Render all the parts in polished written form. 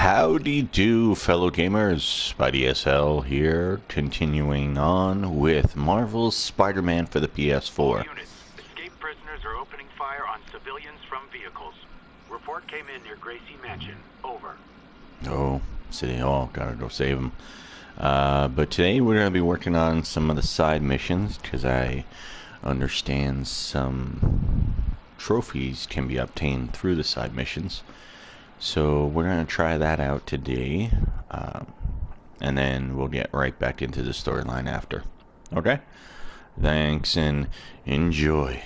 Howdy do, fellow gamers. SpideySL here, continuing on with Marvel's Spider-Man for the PS4. All units, escaped prisoners are opening fire on civilians from vehicles. Report came in near Gracie Mansion. Over. Oh, City Hall, gotta go save them. But today we're gonna be working on some of the side missions, because I understand some trophies can be obtained through the side missions. So we're going to try that out today, and then we'll get right back into the storyline after. Okay? Thanks and enjoy.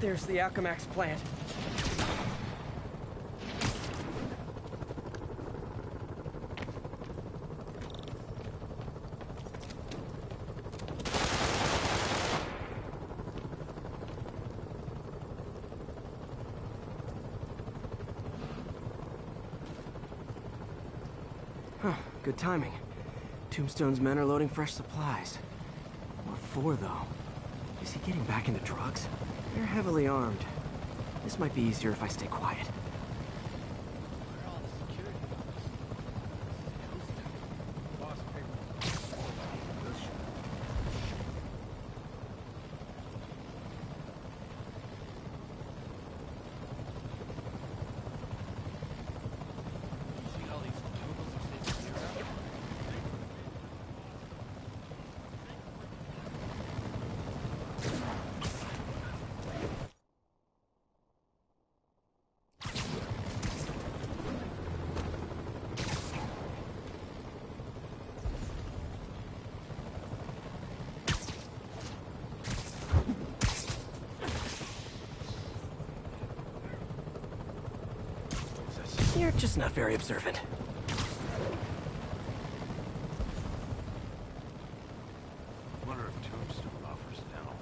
There's the Alchemax plant. Huh, good timing. Tombstone's men are loading fresh supplies. What for, though? Is he getting back into drugs? They're heavily armed. This might be easier if I stay quiet. You're just not very observant. Wonder if Tombstone offers now.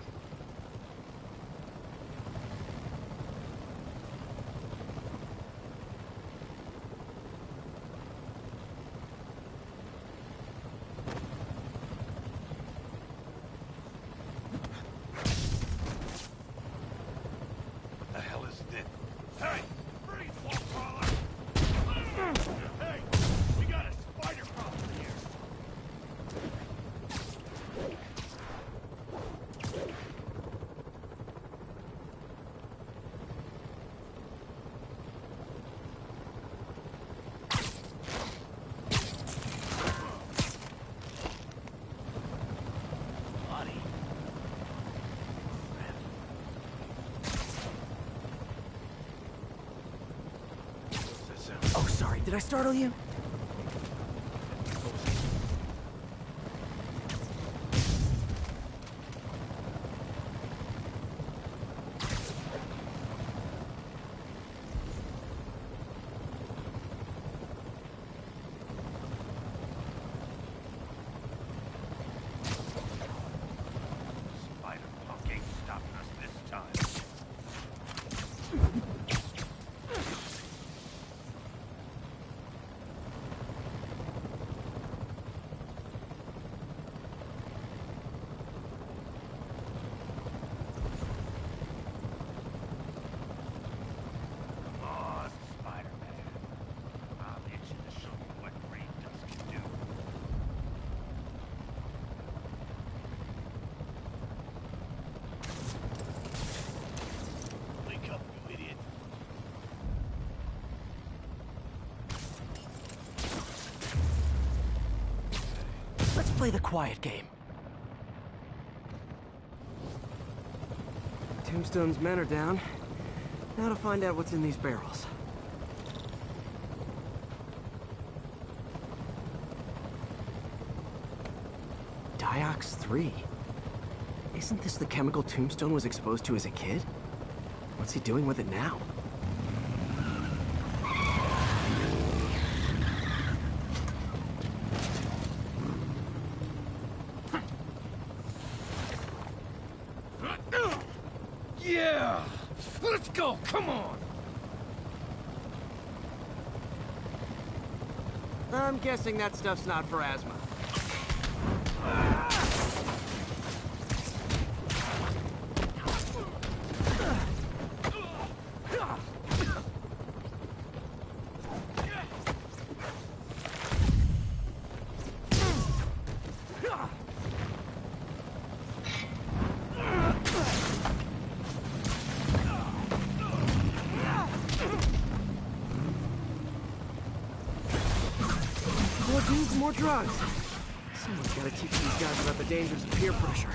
What the hell is this? Hey! Freeze, wall crawler! Hey! We got a spider problem here! Body. Oh, sorry, did I startle you? Spider punk ain't stopping us this time. Let's play the quiet game. Tombstone's men are down. Now to find out what's in these barrels. Diox 3. Isn't this the chemical Tombstone was exposed to as a kid? What's he doing with it now? Yeah! Let's go, come on! I'm guessing that stuff's not for asthma. More dudes, more drugs. Someone's gotta teach these guys about the dangers of peer pressure.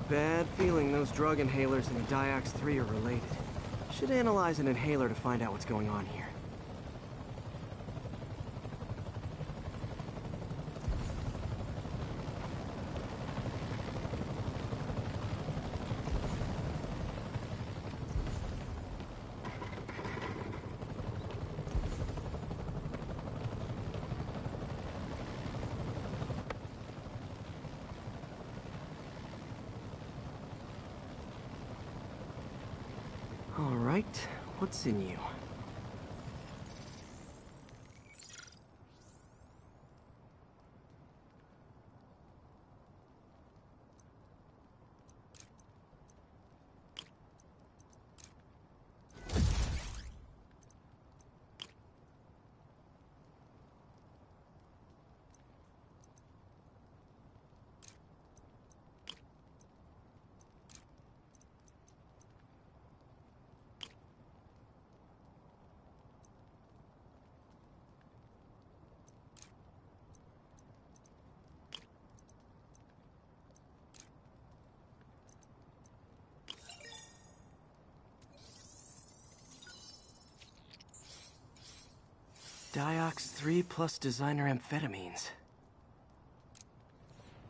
Bad feeling those drug inhalers and the Diox 3 are related. Should analyze an inhaler to find out what's going on here. All right, what's in you? Diox 3 plus designer amphetamines.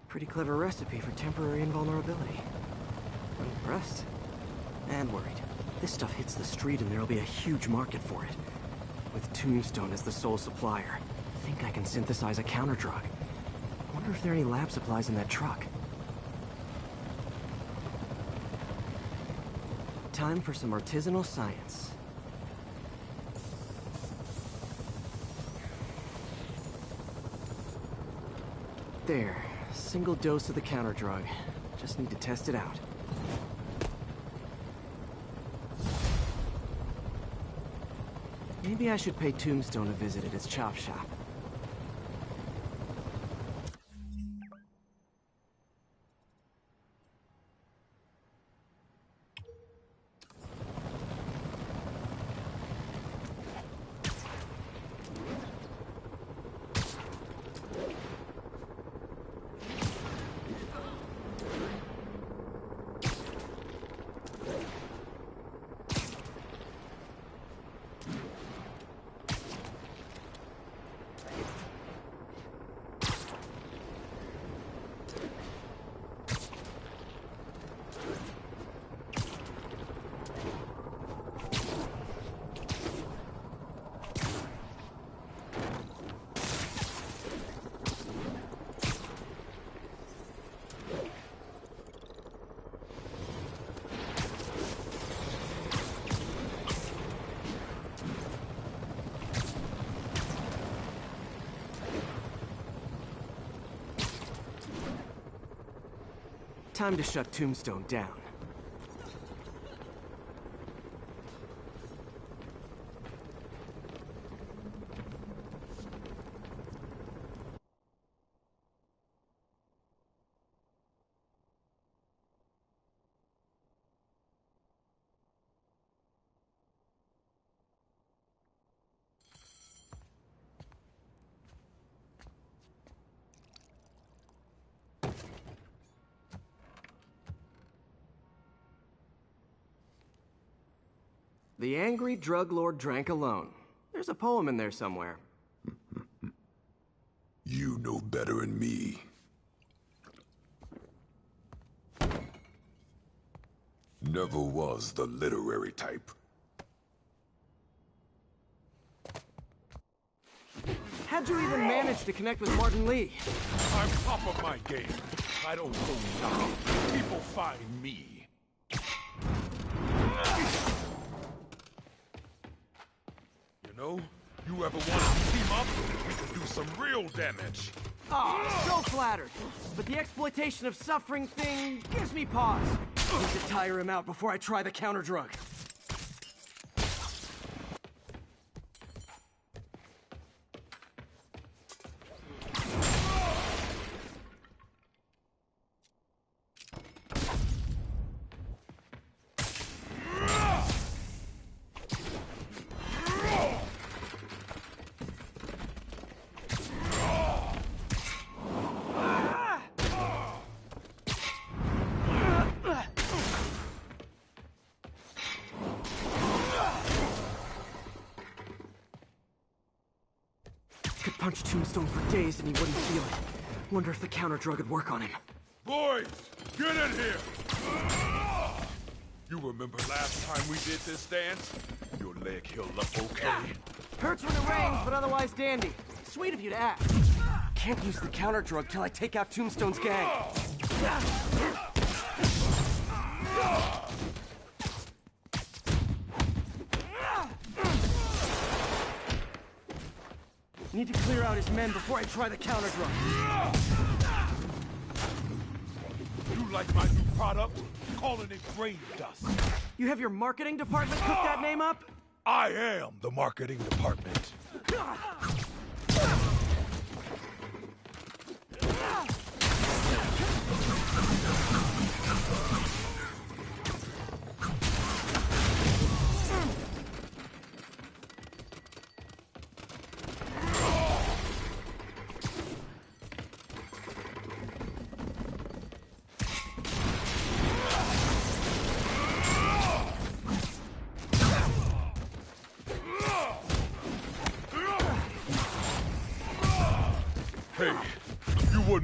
Pretty clever recipe for temporary invulnerability. I'm impressed. And worried. This stuff hits the street and there'll be a huge market for it. With Tombstone as the sole supplier, I think I can synthesize a counter-drug. Wonder if there are any lab supplies in that truck. Time for some artisanal science. There. Single dose of the counter-drug. Just need to test it out. Maybe I should pay Tombstone a visit at his chop shop. Time to shut Tombstone down. The angry drug lord drank alone. There's a poem in there somewhere. You know better than me. Never was the literary type. How'd you even manage to connect with Martin Lee? I'm top of my game. I don't go knocking. People find me. You know, you ever want to team up? We can do some real damage. Aw, so flattered. But the exploitation of suffering thing gives me pause. Need to tire him out before I try the counter-drug. Could punch Tombstone for days and he wouldn't feel it. Wonder if the counter-drug would work on him. Boys, get in here! You remember last time we did this dance? Your leg healed up okay? Hurts when it rains, but otherwise dandy. Sweet of you to ask. Can't use the counter-drug till I take out Tombstone's gang. Need to clear out his men before I try the counter-drug. You like my new product? Calling it brain dust. You have your marketing department cook that name up? I am the marketing department.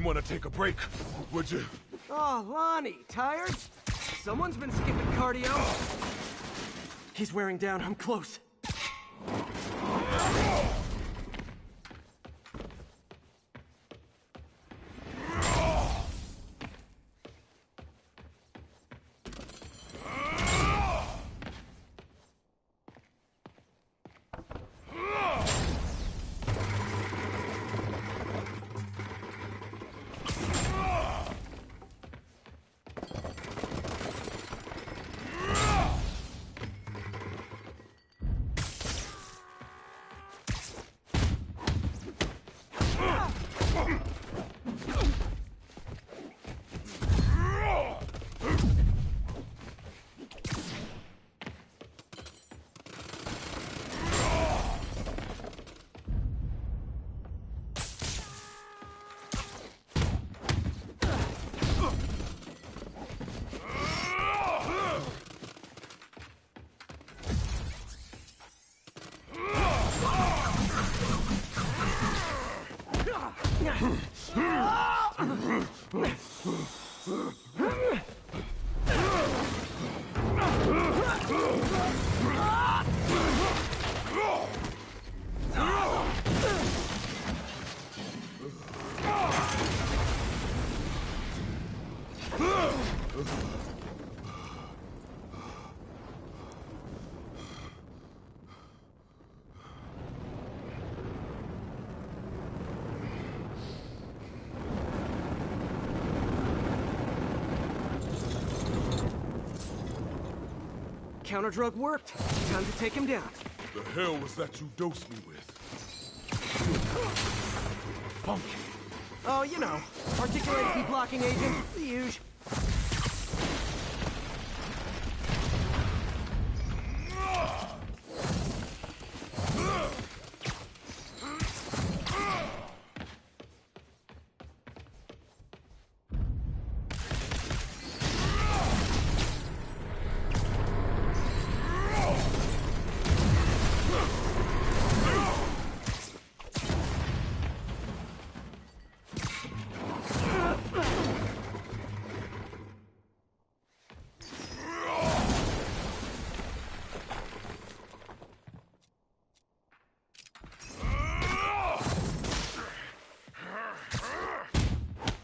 want to take a break, would you? Oh, Lonnie, tired? Someone's been skipping cardio. He's wearing down. I'm close. Counter drug worked. Time to take him down. The hell was that you dosed me with? Funky. Oh, you know, articulated heat blocking agent, the usual.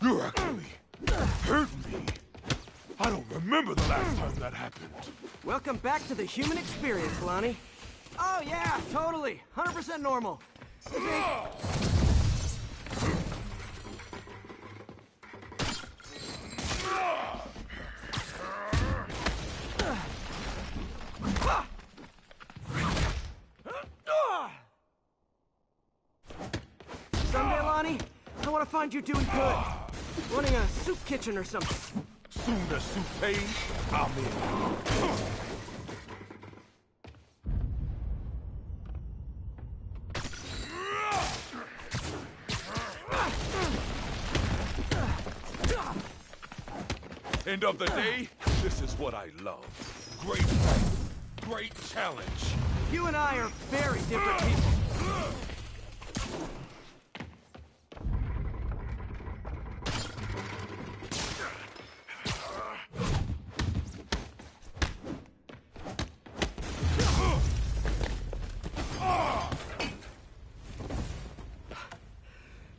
You actually hurt me. I don't remember the last time that happened. Welcome back to the human experience, Lonnie. Oh yeah, totally. 100% normal. Someday, Lonnie, I want to find you doing good. Running a soup kitchen or something. Soon as soup pays, I'm in. End of the day, this is what I love. Great fight, great challenge. You and I are very different people.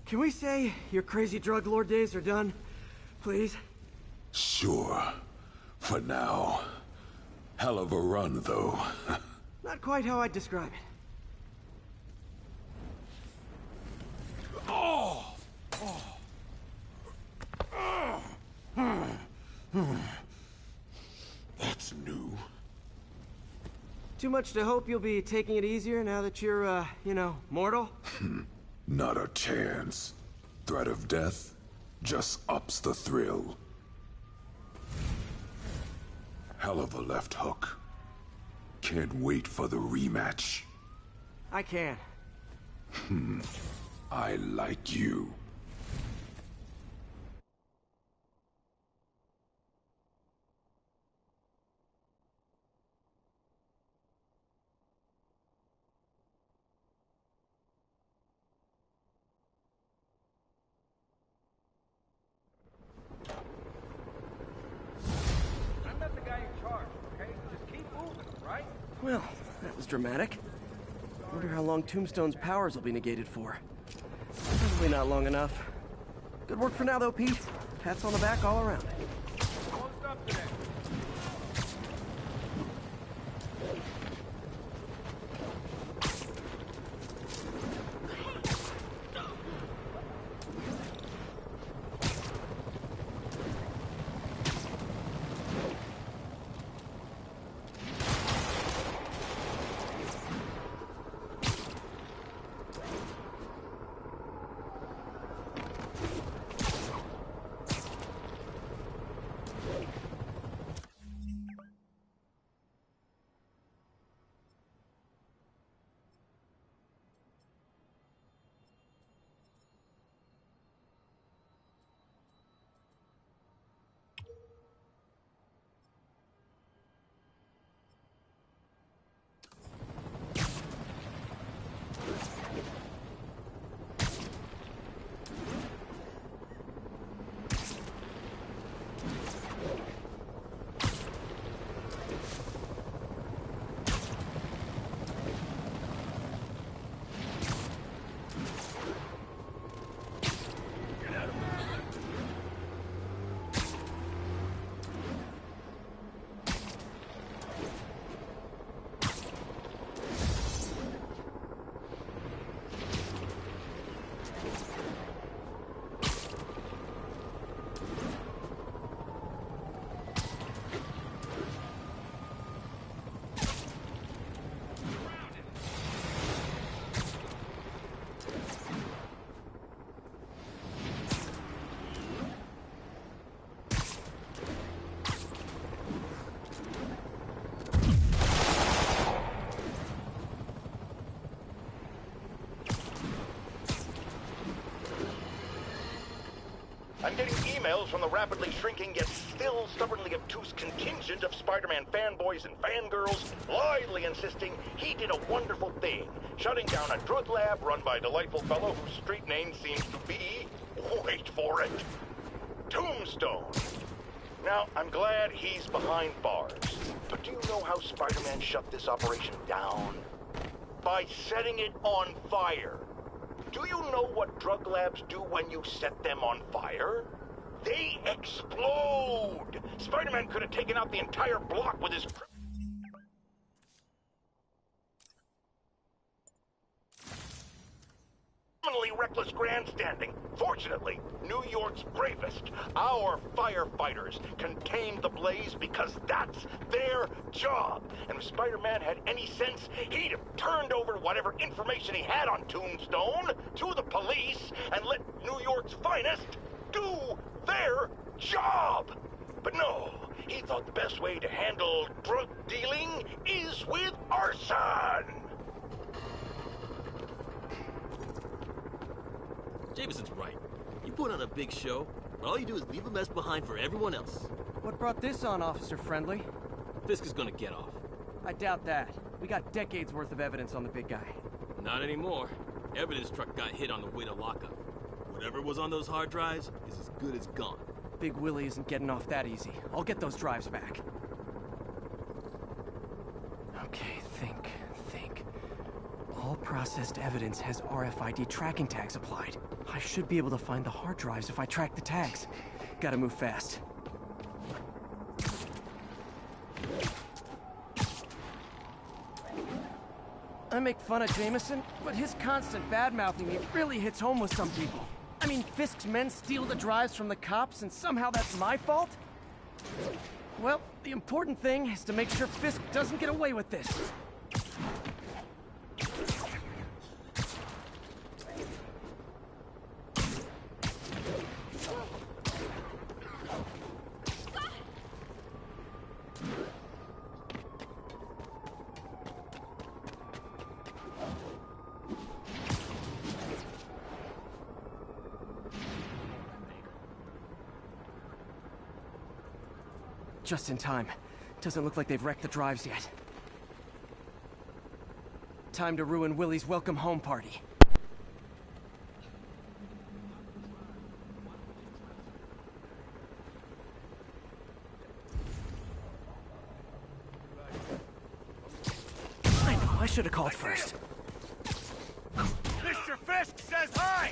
Can we say your crazy drug lord days are done? Please? Sure. For now. Hell of a run, though. Not quite how I'd describe it. Oh! That's new. Too much to hope you'll be taking it easier now that you're, you know, mortal? Not a chance. Threat of death just ups the thrill. Hell of a left hook. Can't wait for the rematch. I can. I like you. Well, that was dramatic. Wonder how long Tombstone's powers will be negated for. Probably not long enough. Good work for now, though, Pete. Pats on the back all around. Closed up today. I'm getting emails from the rapidly shrinking yet still stubbornly obtuse contingent of Spider-Man fanboys and fangirls loyally insisting he did a wonderful thing, shutting down a drug lab run by a delightful fellow whose street name seems to be, wait for it, Tombstone. Now, I'm glad he's behind bars, but do you know how Spider-Man shut this operation down? By setting it on fire. Do you know what drug labs do when you set them on fire? They explode! Spider-Man could have taken out the entire block with his... criminally reckless grandstanding. Fortunately, New York's bravest, our firefighters, contained the blaze because that's their job. And if Spider-Man had any sense, he'd have turned over whatever information he had on Tombstone to the police and let New York's finest do their job. But no, he thought the best way to handle drug dealing is with arson. Jameson's right. You put on a big show, but all you do is leave a mess behind for everyone else. What brought this on, Officer Friendly? Fisk is gonna get off. I doubt that. We got decades worth of evidence on the big guy. Not anymore. Evidence truck got hit on the way to lockup. Whatever was on those hard drives is as good as gone. Big Willie isn't getting off that easy. I'll get those drives back. Okay, think. All processed evidence has RFID tracking tags applied. I should be able to find the hard drives if I track the tags. Gotta move fast. I make fun of Jameson, but his constant bad-mouthing me really hits home with some people. I mean, Fisk's men steal the drives from the cops, and somehow that's my fault? Well, the important thing is to make sure Fisk doesn't get away with this. Just in time. Doesn't look like they've wrecked the drives yet. Time to ruin Willie's welcome home party. I should have called first. Mr. Fisk says hi!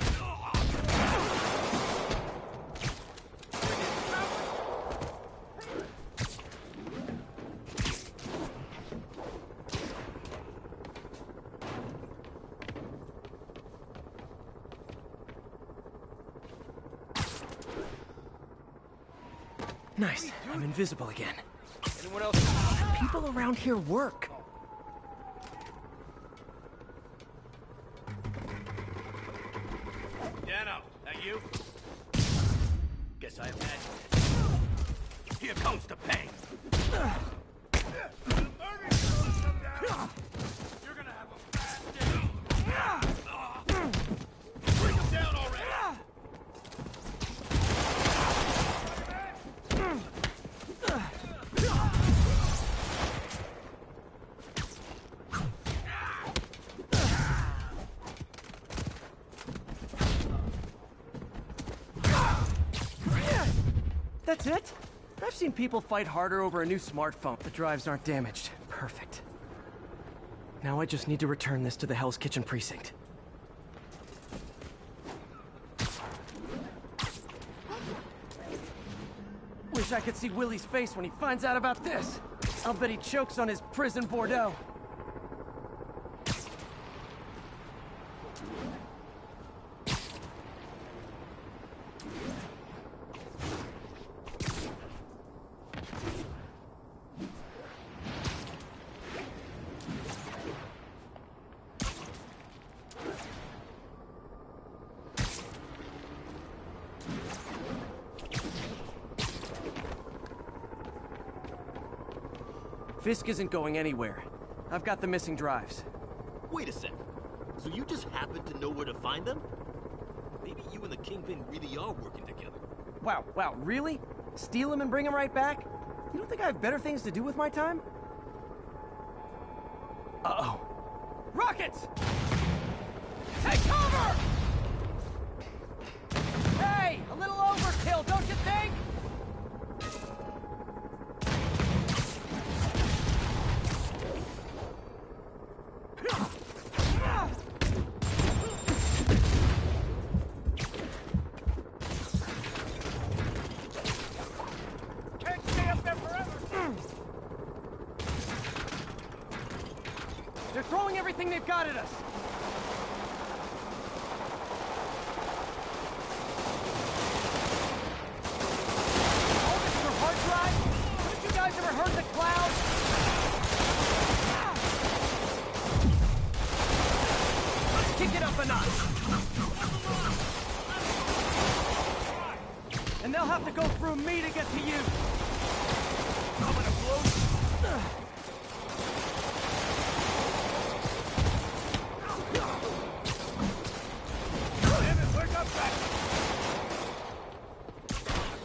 Nice. I'm invisible again. Anyone else? People around here work. Dano, that you? Guess I imagined. Here comes the pain. You're gonna have a bad day. Bring him down already. That's it? I've seen people fight harder over a new smartphone. The drives aren't damaged. Perfect. Now I just need to return this to the Hell's Kitchen precinct. Wish I could see Willie's face when he finds out about this. I'll bet he chokes on his prison Bordeaux. Fisk isn't going anywhere. I've got the missing drives. Wait a sec. So you just happen to know where to find them? Maybe you and the Kingpin really are working together. Wow, really? Steal him and bring him right back? You don't think I have better things to do with my time? Uh-oh. Rockets! Take cover! Hey, a little overkill, don't you think? Can't stay up there forever. They're throwing everything they've got at us. All this for hard drive? Haven't you guys ever heard the cloud? Let's kick it up a notch. And they'll have to go through me to get to you. I'm gonna blow. Damn it, where's our back?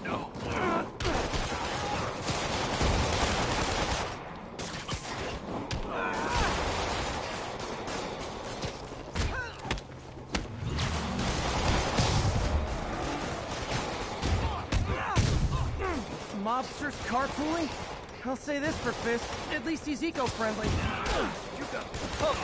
No. Mobsters carpooling? I'll say this for Fisk. At least he's eco-friendly. You go. Oh.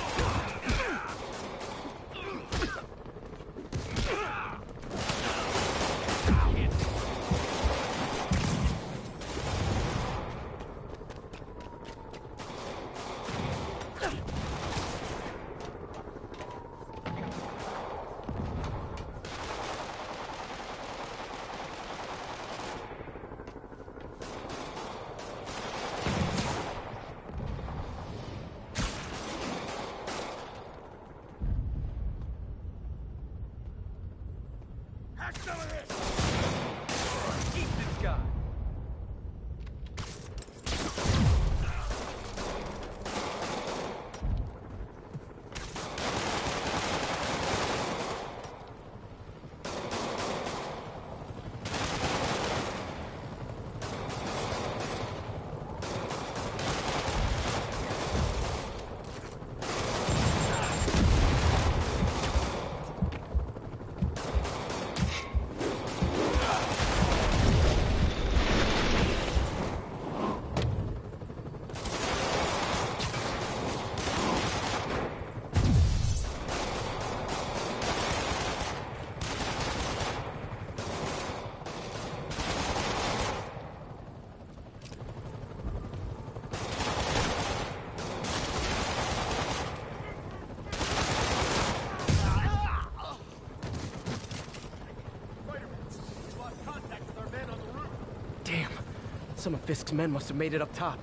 Some of Fisk's men must have made it up top.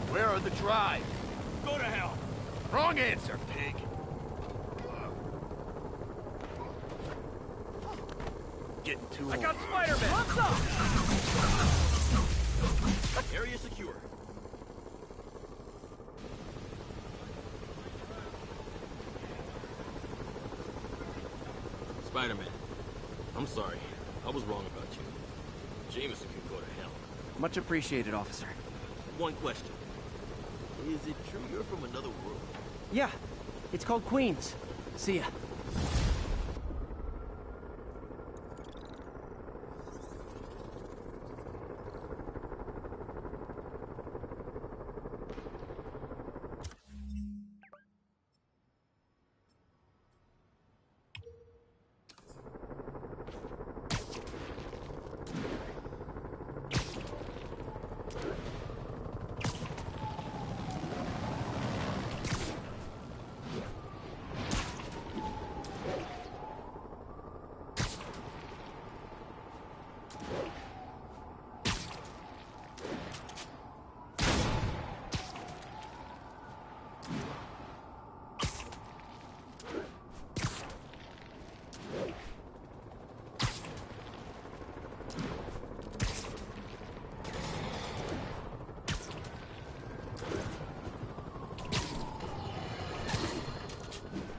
Where are the drives? Go to hell! Wrong answer, pig! Getting too old. I got Spider-Man! What's up? Area secure. Spider-Man, I'm sorry. I was wrong about you. Jameson can go to hell. Much appreciated, officer. One question. Is it true you're from another world? Yeah, it's called Queens. See ya.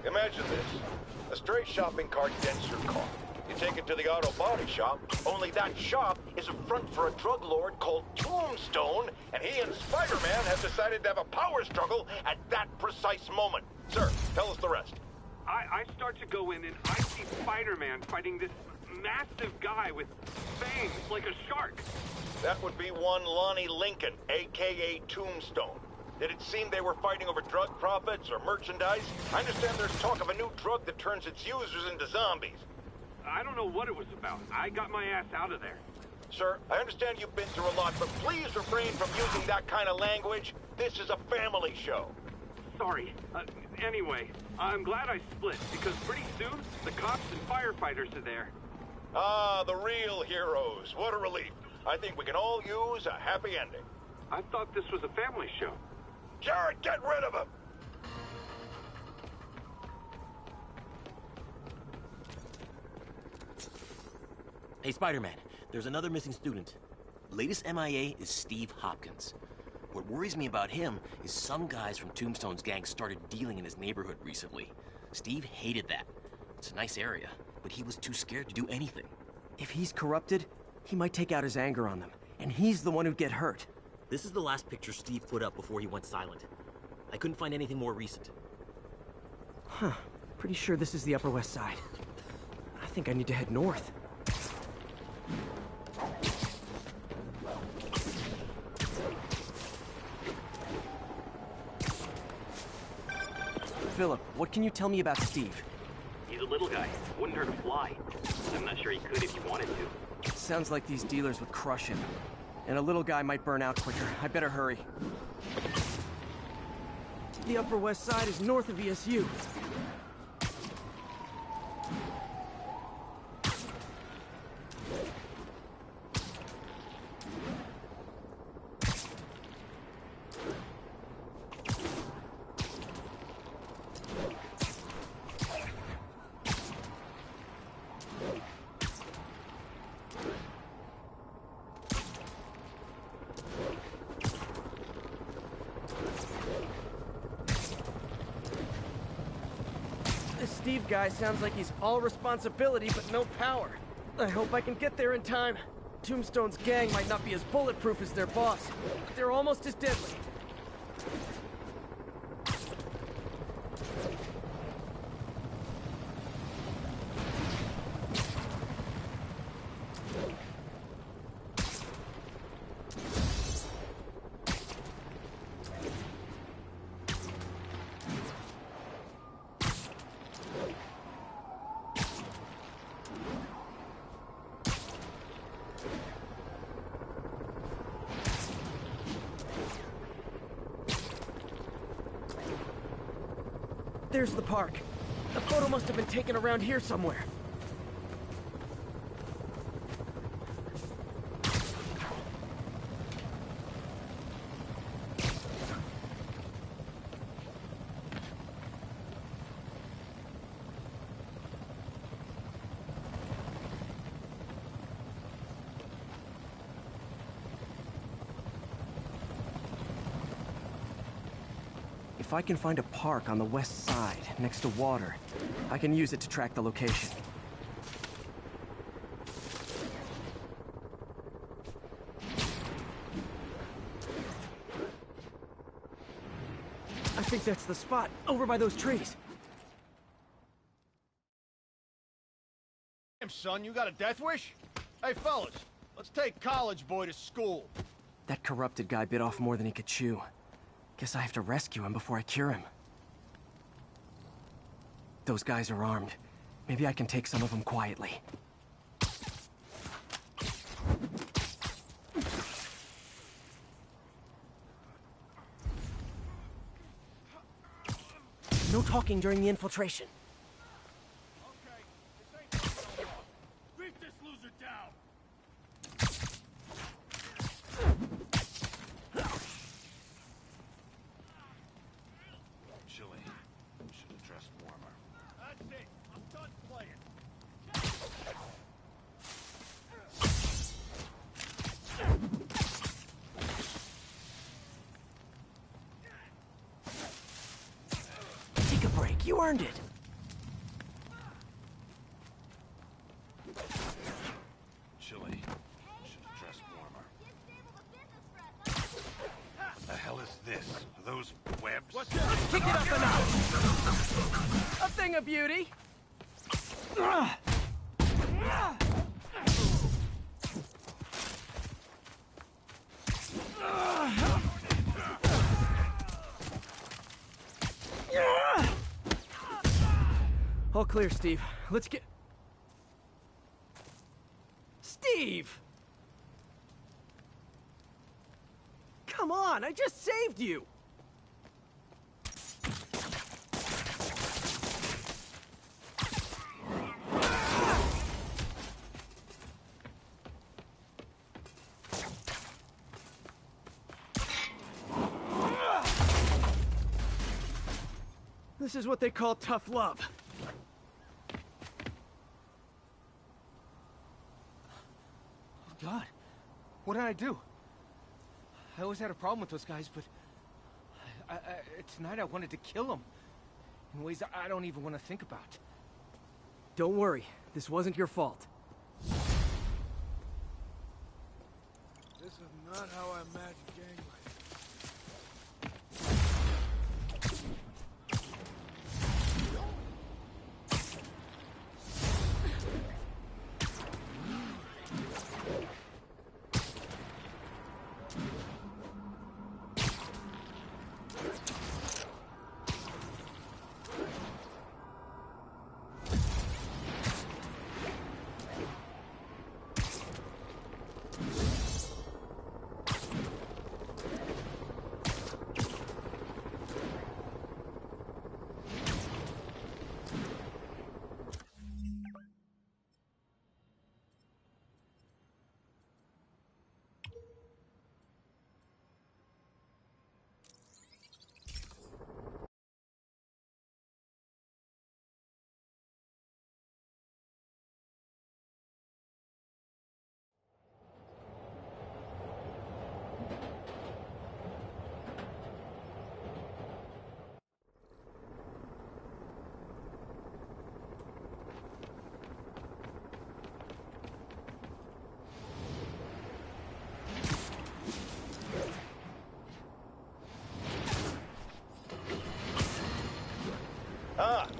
Imagine this. A stray shopping cart dents your car. You take it to the auto body shop, only that shop is a front for a drug lord called Tombstone, and he and Spider-Man have decided to have a power struggle at that precise moment. Sir, tell us the rest. I start to go in and I see Spider-Man fighting this massive guy with fangs like a shark. That would be one Lonnie Lincoln, a.k.a. Tombstone. Did it seem they were fighting over drug profits or merchandise? I understand there's talk of a new drug that turns its users into zombies. I don't know what it was about. I got my ass out of there. Sir, I understand you've been through a lot, but please refrain from using that kind of language. This is a family show. Sorry. Anyway, I'm glad I split, because pretty soon, the cops and firefighters are there. Ah, the real heroes. What a relief. I think we can all use a happy ending. I thought this was a family show. Jared, get rid of him! Hey, Spider-Man, there's another missing student. Latest MIA is Steve Hopkins. What worries me about him is some guys from Tombstone's gang started dealing in his neighborhood recently. Steve hated that. It's a nice area, but he was too scared to do anything. If he's corrupted, he might take out his anger on them, and he's the one who'd get hurt. This is the last picture Steve put up before he went silent. I couldn't find anything more recent. Huh. Pretty sure this is the Upper West Side. I think I need to head north. Philip, what can you tell me about Steve? He's a little guy. Wouldn't hurt a fly. I'm not sure he could if he wanted to. Sounds like these dealers would crush him. And a little guy might burn out quicker. I better hurry. The Upper West Side is north of ESU. This Steve guy sounds like he's all responsibility but no power. I hope I can get there in time. Tombstone's gang might not be as bulletproof as their boss, but they're almost as deadly. There's the park. The photo must have been taken around here somewhere. If I can find a park on the west side, next to water, I can use it to track the location. I think that's the spot, over by those trees. Damn, son, you got a death wish? Hey, fellas, let's take college boy to school. That corrupted guy bit off more than he could chew. Guess I have to rescue him before I cure him. Those guys are armed. Maybe I can take some of them quietly. No talking during the infiltration. Okay, this ain't no law. Beat this loser down. Chilly. Should have dressed warmer. That's it. I'm done playing. Take a break. You earned it. Chilly. Should have dressed warmer. What the hell is this? Are those webs? What's that? Kick it up a notch. A thing of beauty. All clear, Steve. Let's get... Steve! Come on, I just saved you! This is what they call tough love. Oh, God. What did I do? I always had a problem with those guys, but... tonight I wanted to kill them. In ways I don't even want to think about. Don't worry. This wasn't your fault. This is not how I imagined gang life.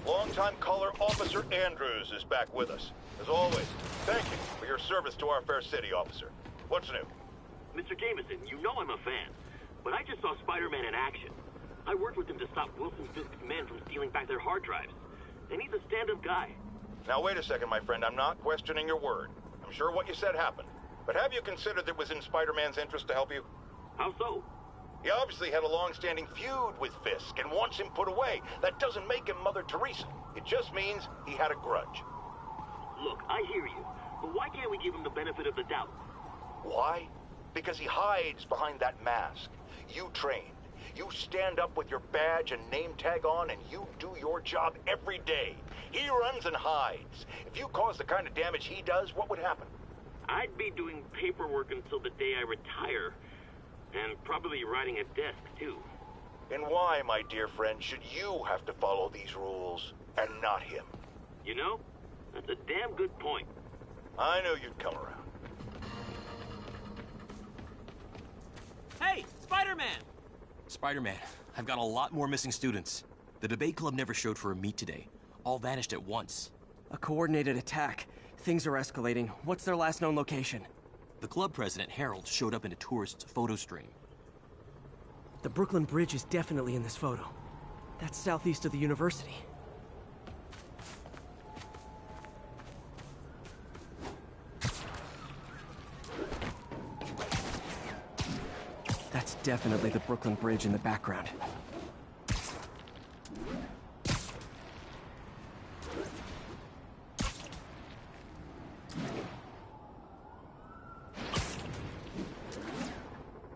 Longtime caller Officer Andrews is back with us. As always, thank you for your service to our fair city, officer. What's new? Mr. Jameson, you know I'm a fan, but I just saw Spider-Man in action. I worked with him to stop Wilson Fisk's men from stealing back their hard drives. And he's a stand-up guy. Now wait a second, my friend. I'm not questioning your word. I'm sure what you said happened. But have you considered that it was in Spider-Man's interest to help you? How so? He obviously had a long-standing feud with Fisk and wants him put away. That doesn't make him Mother Teresa. It just means he had a grudge. Look, I hear you, but why can't we give him the benefit of the doubt? Why? Because he hides behind that mask. You trained. You stand up with your badge and name tag on, and you do your job every day. He runs and hides. If you cause the kind of damage he does, what would happen? I'd be doing paperwork until the day I retire. And probably writing a desk, too. And why, my dear friend, should you have to follow these rules and not him? You know, that's a damn good point. I knew you'd come around. Hey, Spider-Man! Spider-Man, I've got a lot more missing students. The debate club never showed for a meet today. All vanished at once. A coordinated attack. Things are escalating. What's their last known location? The club president, Harold, showed up in a tourist's photo stream. The Brooklyn Bridge is definitely in this photo. That's southeast of the university. That's definitely the Brooklyn Bridge in the background.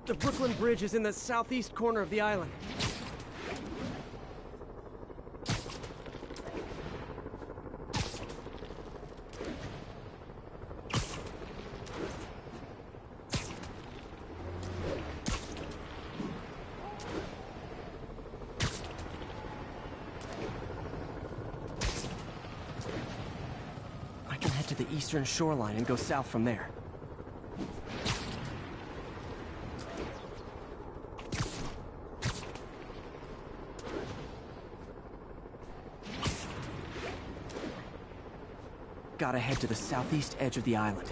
The Brooklyn Bridge is in the southeast corner of the island. I can head to the eastern shoreline and go south from there. Gotta head to the southeast edge of the island.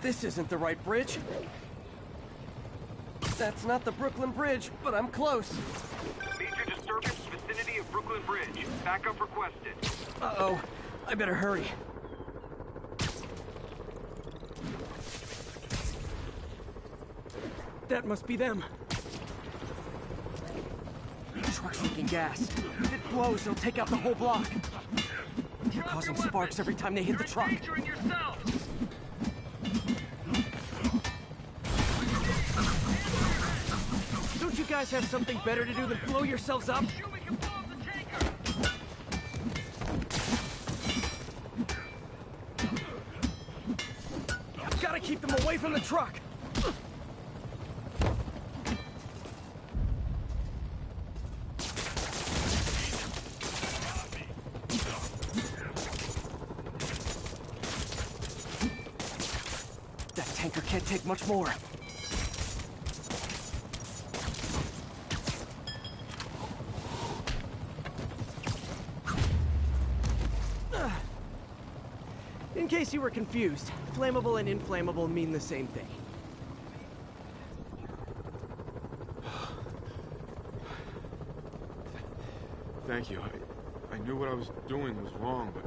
This isn't the right bridge. That's not the Brooklyn Bridge, but I'm close. Major disturbance vicinity of Brooklyn Bridge. Backup requested. Uh-oh. I better hurry. That must be them. The truck's leaking gas. If it blows, it'll take out the whole block. They're causing sparks every time they hit the truck. Don't you guys have something better to do than blow yourselves up? I've got to keep them away from the truck. That tanker can't take much more. In case you were confused, flammable and inflammable mean the same thing. Thank you. I knew what I was doing was wrong, but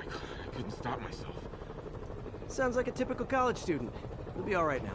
I couldn't stop myself. Sounds like a typical college student. You'll be all right now.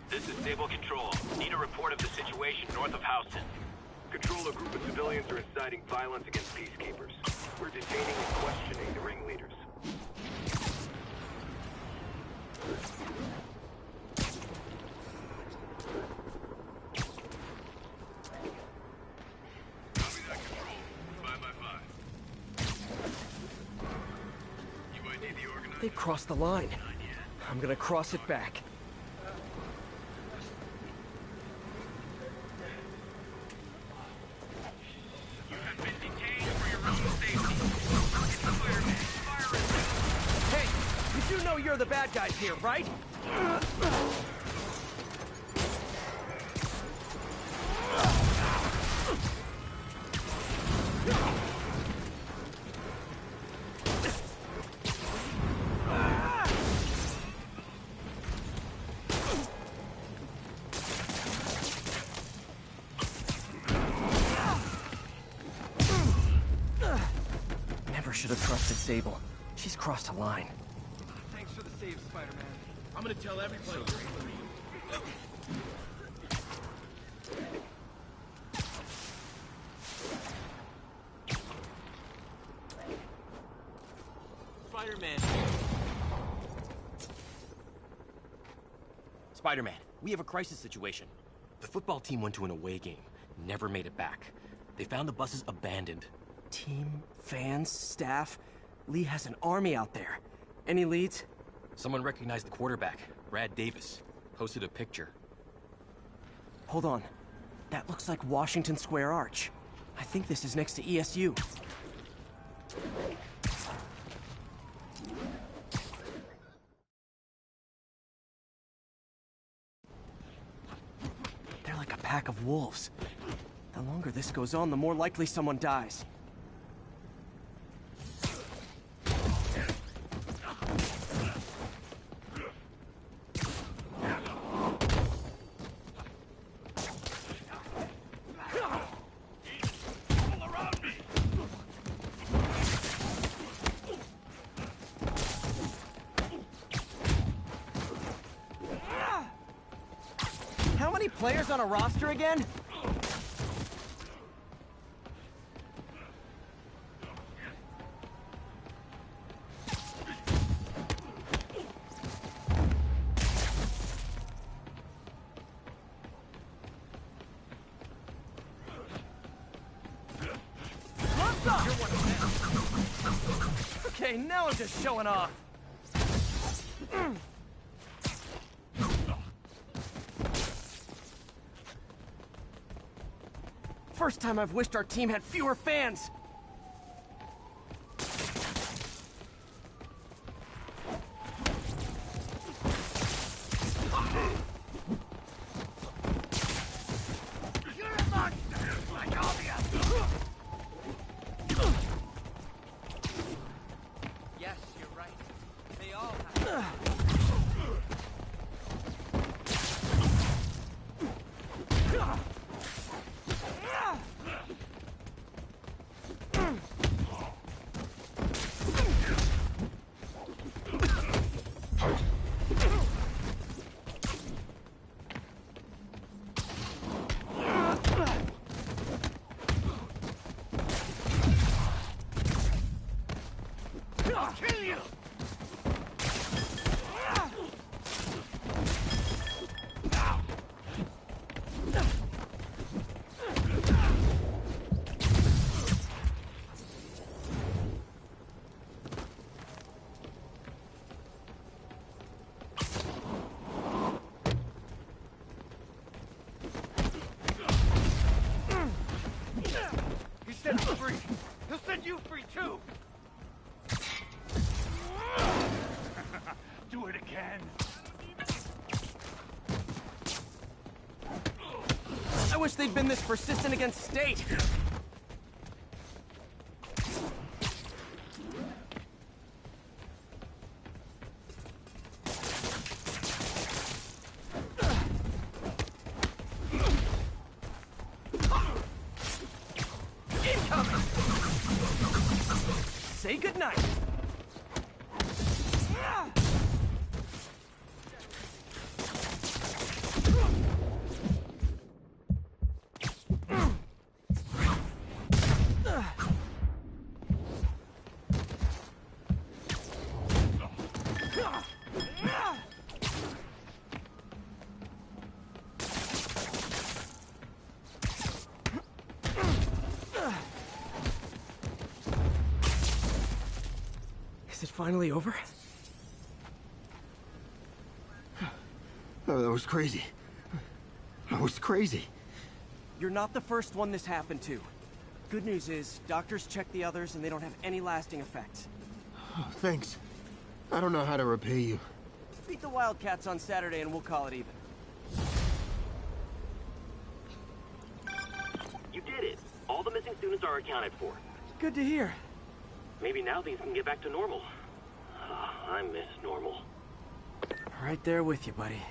This is Stable Control. Need a report of the situation north of Houston. Control, a group of civilians are inciting violence against peacekeepers. We're detaining and questioning the ringleaders. Copy It crossed the line. I'm gonna cross it back. Hey, you do know you're the bad guys here, right? Never should have trusted Sable. She's crossed a line. Thanks for the save, Spider-Man. I'm gonna tell everybody. Spider-Man. Spider-Man, we have a crisis situation. The football team went to an away game, never made it back. They found the buses abandoned. Team, fans, staff. Lee has an army out there. Any leads? Someone recognized the quarterback, Brad Davis. Posted a picture. Hold on. That looks like Washington Square Arch. I think this is next to ESU. They're like a pack of wolves. The longer this goes on, the more likely someone dies. How many players on a roster again? Okay, now I'm just showing off. First time I've wished our team had fewer fans. Yes, you're right. They all have. I'll kill you! He set us free. He'll set you free too. Do it again. I wish they'd been this persistent against State. Incoming! Say goodnight. Is it finally over? that was crazy. That was crazy. You're not the first one this happened to. Good news is, doctors checked the others and they don't have any lasting effects. Oh, thanks. I don't know how to repay you. Beat the Wildcats on Saturday and we'll call it even. You did it. All the missing students are accounted for. Good to hear. Maybe now things can get back to normal. I miss normal. Right there with you, buddy.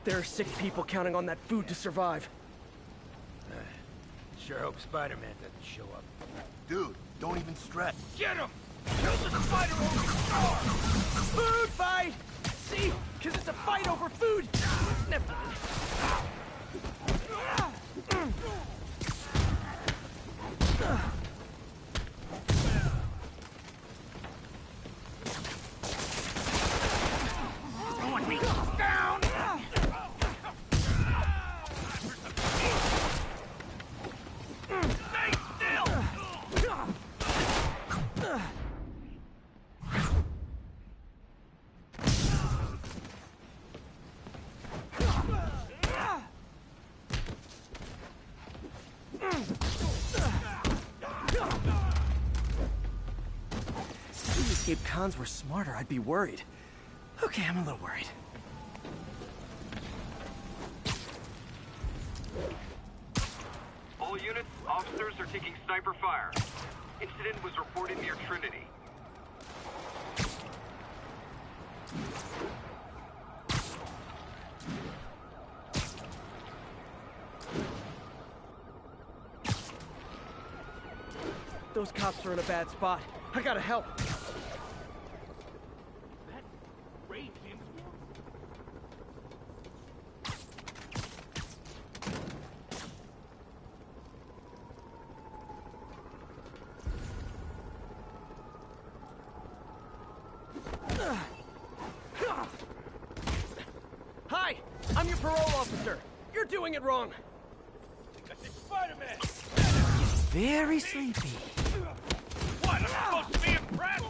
There are 6 people counting on that food to survive. Sure hope Spider-Man doesn't show up. Dude, don't even stress. Get him! Kill the spider over the star! Food fight! See? Because it's a fight over food! Never mind. Throwing me down! Stay still! If these escaped cons were smarter, I'd be worried. Okay, I'm a little worried. All units, officers are taking sniper fire. Incident was reported near Trinity. Those cops are in a bad spot. I gotta help. That Ray James war? Hi! I'm your parole officer. You're doing it wrong. I said Spider-Man! Very sleepy. What? I'm supposed to be impressed?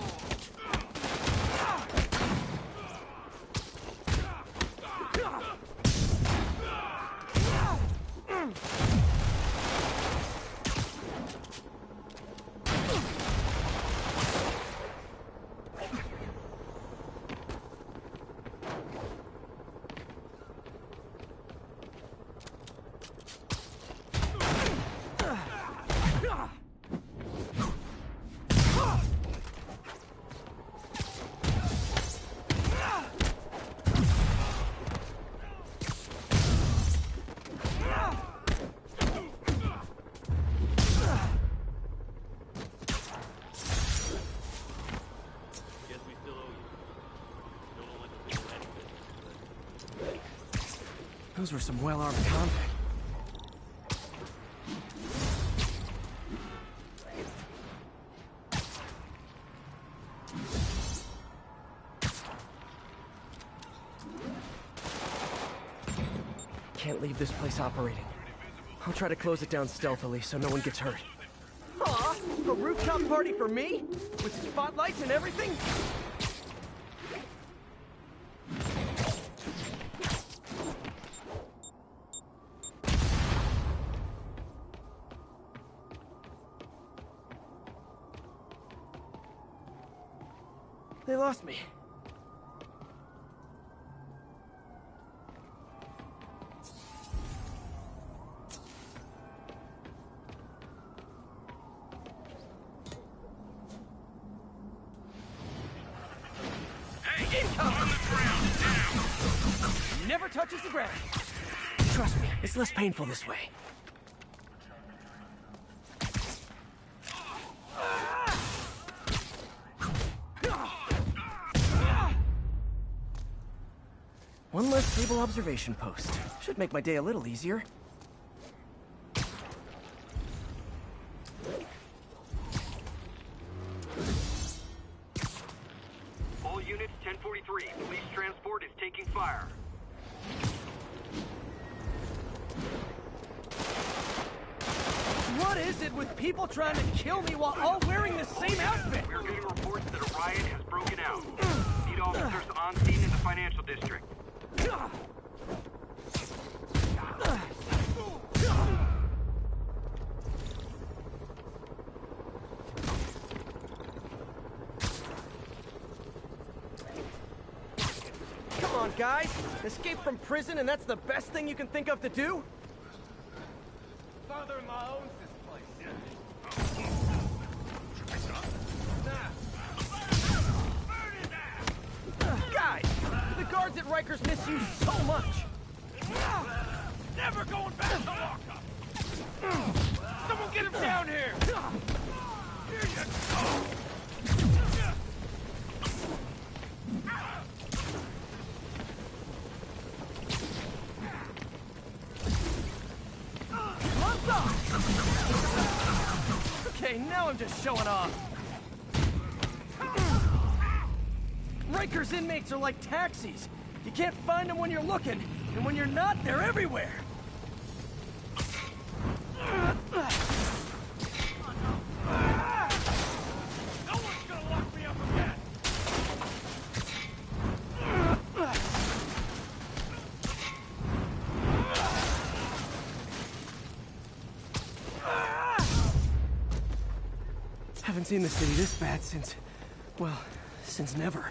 Guess we still owe you. Don't know like a big benefit. Those were some well-armed convicts. Can't leave this place operating. I'll try to close it down stealthily so no one gets hurt. Aw, a rooftop party for me? With spotlights and everything? They lost me. Never touches the ground. Trust me, it's less painful this way. One less stable observation post. Should make my day a little easier. All units, 1043. Police transport is taking fire. What is it with people trying to kill me while all wearing the same outfit? We're getting reports that a riot has broken out. Need officers on scene in the financial district. Come on, guys! Escape from prison and that's the best thing you can think of to do? Father-in-law owns this place. Guys! The guards at Rikers miss you so much! Never going back to lockup! Someone get him down here! Here you go! Okay, now I'm just showing off. Rikers inmates are like taxis. You can't find them when you're looking, and when you're not, they're everywhere. No one's gonna lock me up again! Haven't seen the city this bad since, well, since never.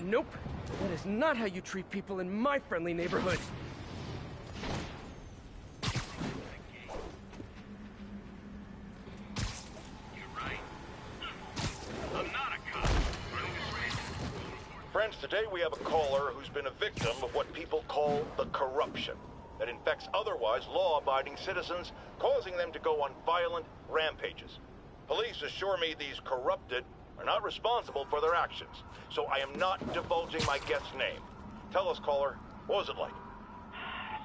Nope. That is not how you treat people in my friendly neighborhood. Friends, today we have a caller who's been a victim of what people call the corruption that infects otherwise law-abiding citizens, causing them to go on violent rampages. Police assure me these corrupted are not responsible for their actions, so I am not divulging my guest's name. Tell us, caller, what was it like?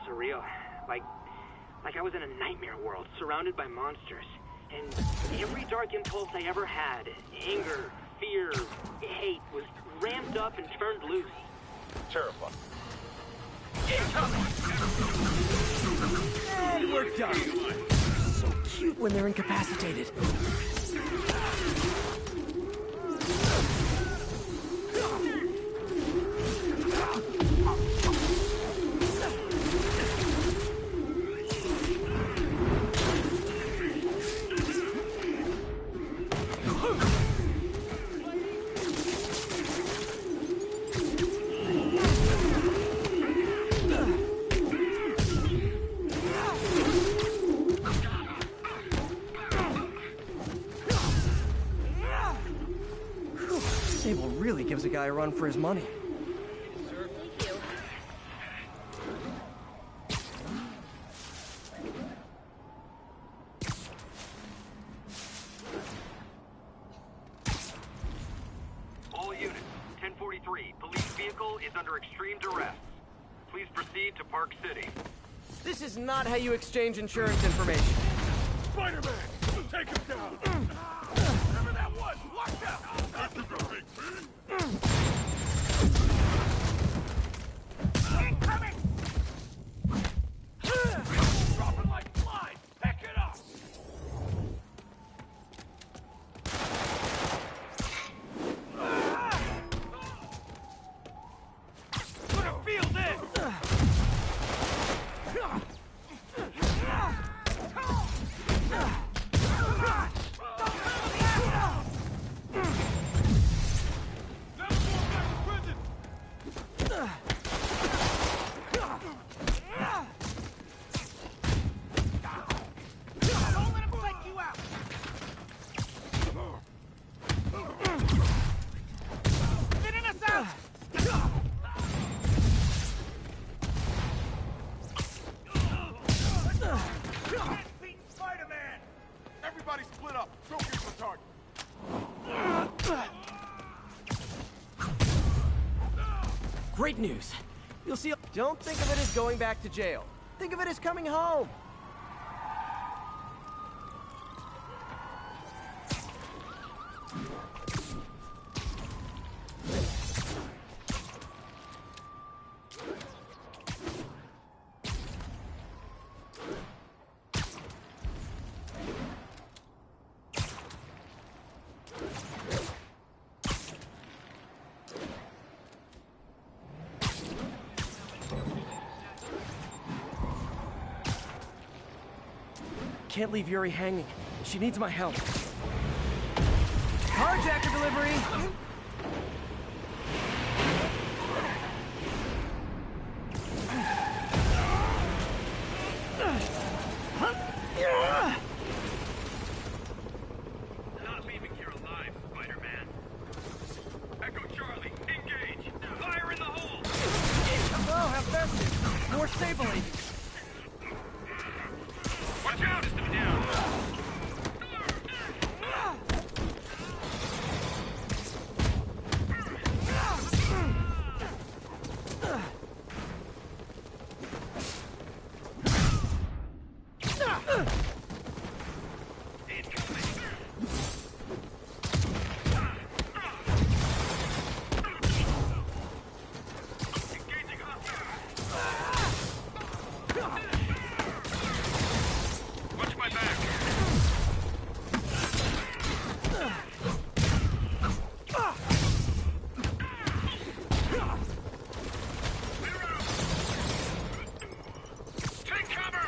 Surreal. Like I was in a nightmare world, surrounded by monsters. And every dark impulse I ever had, anger, fear, hate, was ramped up and turned loose. Terrifying. And we're done. So cute when they're incapacitated. Sable really gives a guy a run for his money. All units, 1043. Police vehicle is placed under extreme duress. Please proceed to Park City. This is not how you exchange insurance information. Spider-Man! Take him down! Whatever that was, watch out! This is a big thing! Incoming! Dropping like flies! Pick it up! Put a field in! Don't let him take you out! Spinning us out! Beat Spider-Man! Everybody split up! Go get the target! Great news. You'll see. Don't think of it as going back to jail. Think of it as coming home. Can't leave Yuri hanging. She needs my help. Carjacker delivery! Not leaving here alive, Spider-Man. Echo Charlie, engage! Fire in the hole! Oh, how festive! More stable agents. Watch out, it's them down! Watch my back! Take cover!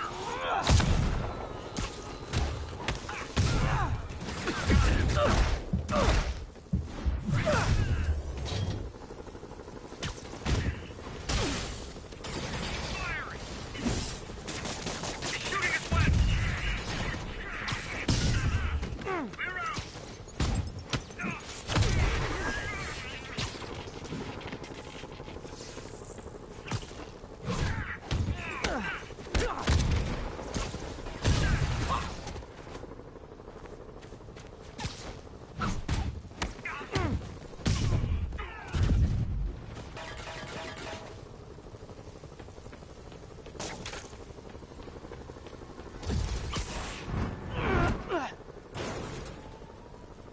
Firing! He's shooting his wet! Clear out!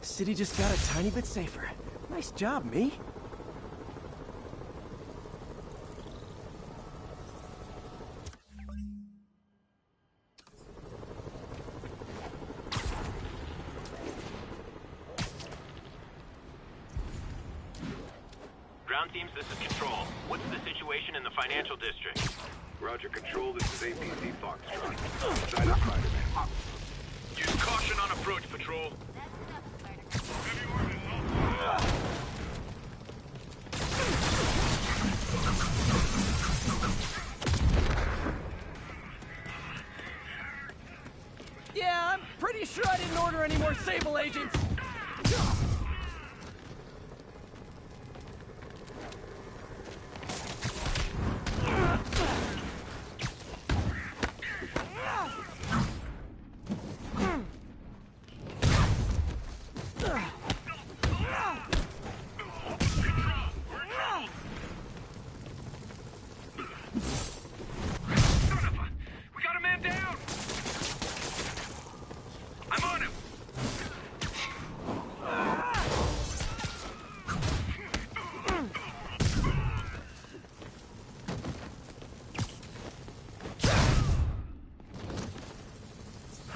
City just got a tiny bit safer. Nice job, me. Ground teams, this is Control. What's the situation in the financial district? Roger, Control. This is APC Foxtrot. Side of Spider-Man. Use caution on approach, Patrol. Yeah, I'm pretty sure I didn't order any more Sable agents.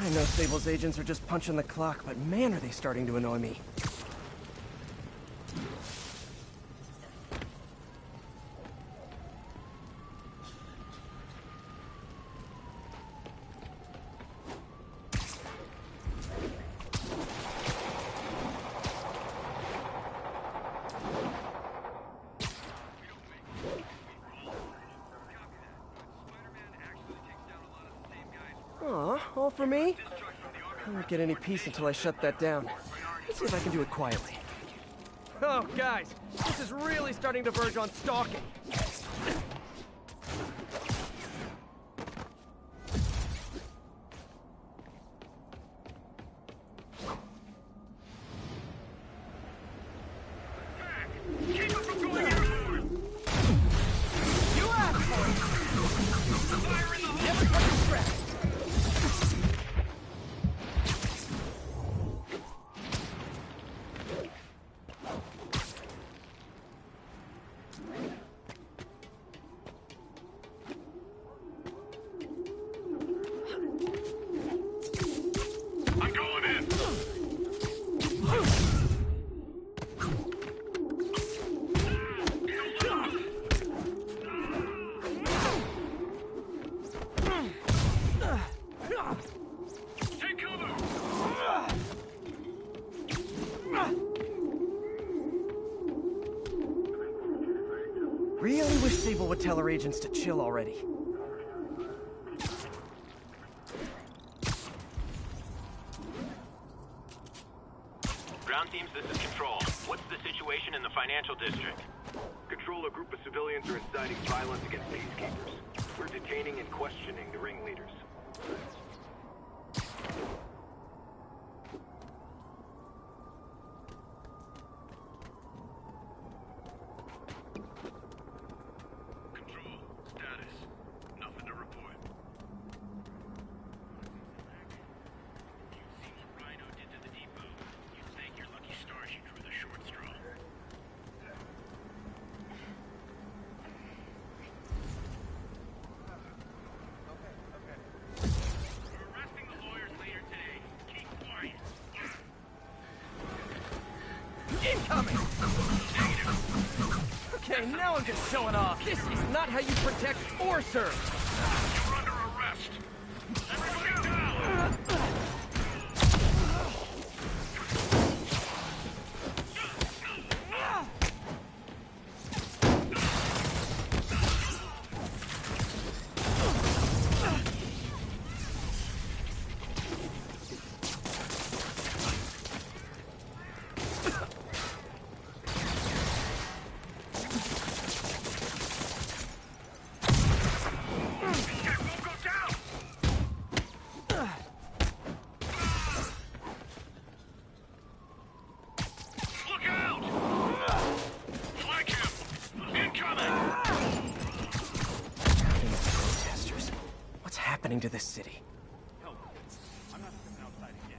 I know Sable's agents are just punching the clock, but man, are they starting to annoy me. Aw, all for me? I won't get any peace until I shut that down. Let's see if I can do it quietly. Oh, guys, this is really starting to verge on stalking. Really wish Sable would tell her agents to chill already. Ground teams, this is Control. What's the situation in the financial district? Control, a group of civilians are inciting violence against peacekeepers. We're detaining and questioning the ringleaders. Incoming! Okay, now I'm just showing off. This is not how you protect or serve. You're under arrest. Everybody down! To this city. I'm not stepping outside again.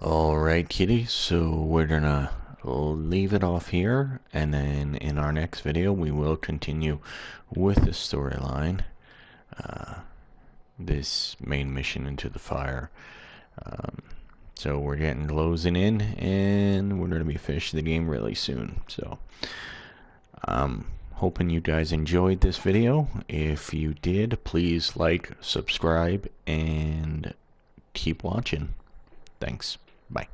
Alright, kitty, so we're gonna leave it off here, and then in our next video we will continue with the storyline. This main mission into the fire. So we're getting closing in, and we're going to be finishing the game really soon. So hoping you guys enjoyed this video. If you did, please like, subscribe, and keep watching. Thanks. Bye.